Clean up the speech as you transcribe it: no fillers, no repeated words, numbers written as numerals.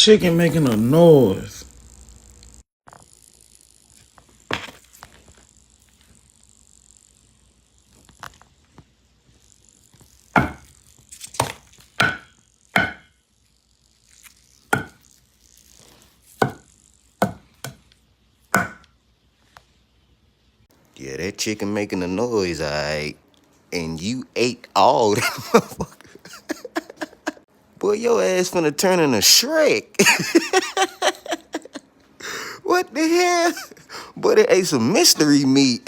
chicken making a noise? Yeah, that chicken making a noise, alright. And you ate all that motherfucker. Boy, your ass finna turn into Shrek. What the hell? Boy, they ate some mystery meat.